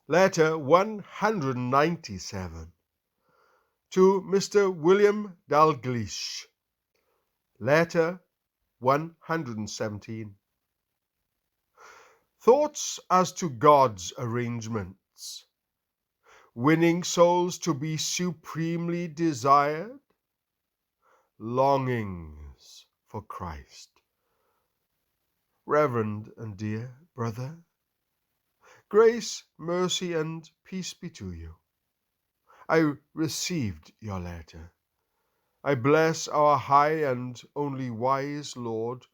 Letter 197. To Mr. William DALGLEISH. Letter 117. Thoughts as to God's arrangements. Winning souls to be supremely desired. Longings for Christ. Reverend and dear brother, grace, mercy, and peace be to you. I received your letter. I bless our high and only wise Lord,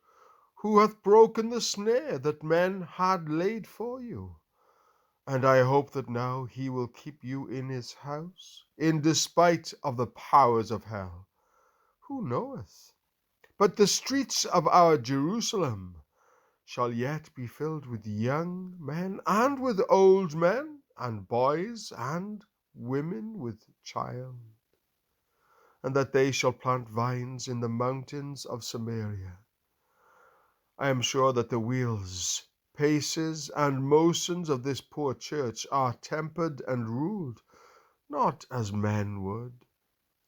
who hath broken the snare that men had laid for you. And I hope that now he will keep you in his house, in despite of the powers of hell. Who knoweth? But the streets of our Jerusalem shall yet be filled with young men, and with old men, and boys, and women with child, and that they shall plant vines in the mountains of Samaria. I am sure that the wheels, paces, and motions of this poor church are tempered and ruled, not as men would,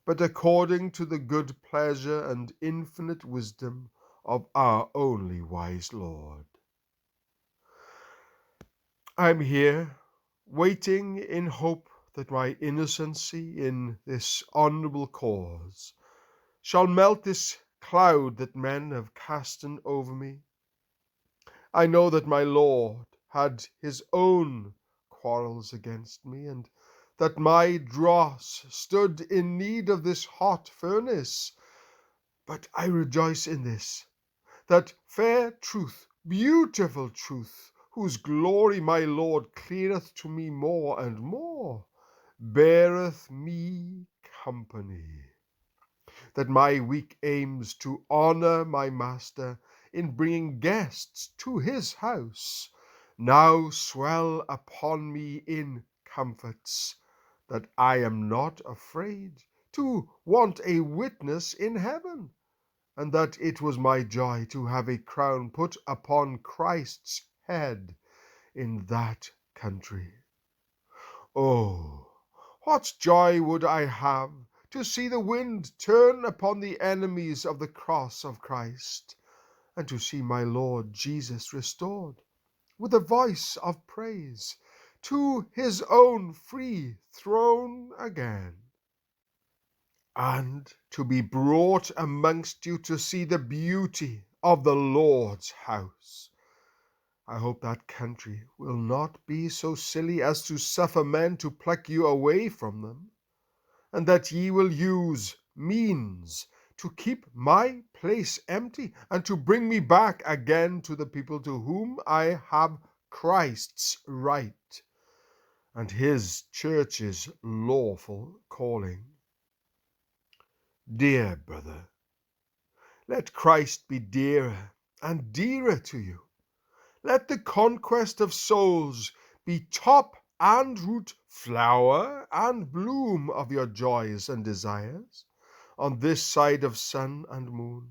but according to the good pleasure and infinite wisdom of our only wise Lord. I am here, waiting in hope that my innocency in this honourable cause shall melt this cloud that men have casten over me. I know that my Lord had his own quarrels against me, and that my dross stood in need of this hot furnace. But I rejoice in this, that fair truth, beautiful truth, whose glory my Lord cleareth to me more and more, beareth me company, that my weak aims to honour my Master in bringing guests to his house now swell upon me in comforts, that I am not afraid to want a witness in heaven, and that it was my joy to have a crown put upon Christ's head in that country. Oh, what joy would I have to see the wind turn upon the enemies of the cross of Christ, and to see my Lord Jesus restored, with a voice of praise, to his own free throne again, and to be brought amongst you to see the beauty of the Lord's house. I hope that country will not be so silly as to suffer men to pluck you away from them, and that ye will use means to keep my place empty, and to bring me back again to the people to whom I have Christ's right, and his church's lawful calling. Dear brother, let Christ be dearer and dearer to you. Let the conquest of souls be top and root, flower and bloom of your joys and desires on this side of sun and moon.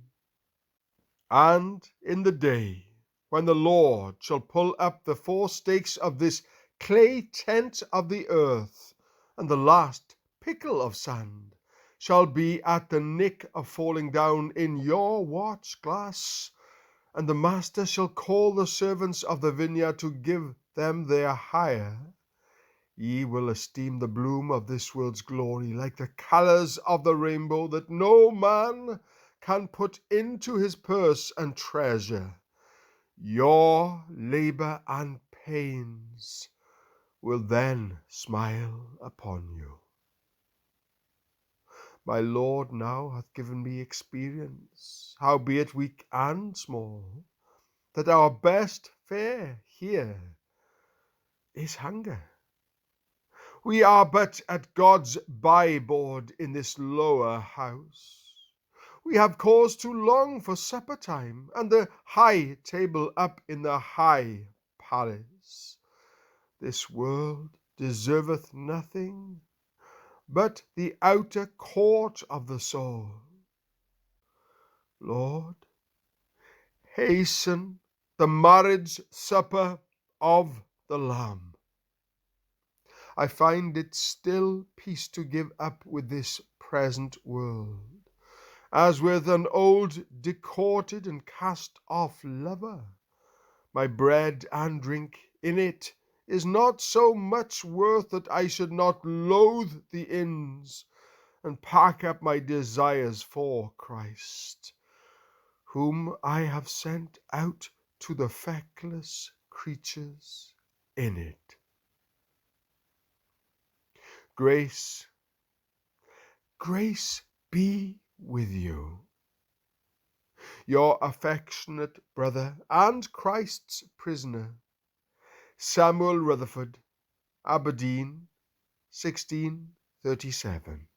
And in the day when the Lord shall pull up the four stakes of this clay tent of the earth, and the last pickle of sand shall be at the nick of falling down in your watch glass, and the master shall call the servants of the vineyard to give them their hire, ye will esteem the bloom of this world's glory like the colours of the rainbow, that no man can put into his purse and treasure. Your labour and pains will then smile upon you. My Lord now hath given me experience, howbeit weak and small, that our best fare here is hunger. We are but at God's byboard in this lower house. We have cause to long for supper time, and the high table up in the high palace. This world deserveth nothing but the outer court of the soul. Lord, hasten the marriage supper of the Lamb. I find it still peace to give up with this present world, as with an old decourted and cast off lover. My bread and drink in it is not so much worth that I should not loathe the inns, and pack up my desires for Christ, whom I have sent out to the feckless creatures in it. Grace be with you. Your affectionate brother and Christ's prisoner, Samuel Rutherford, Aberdeen, 1637.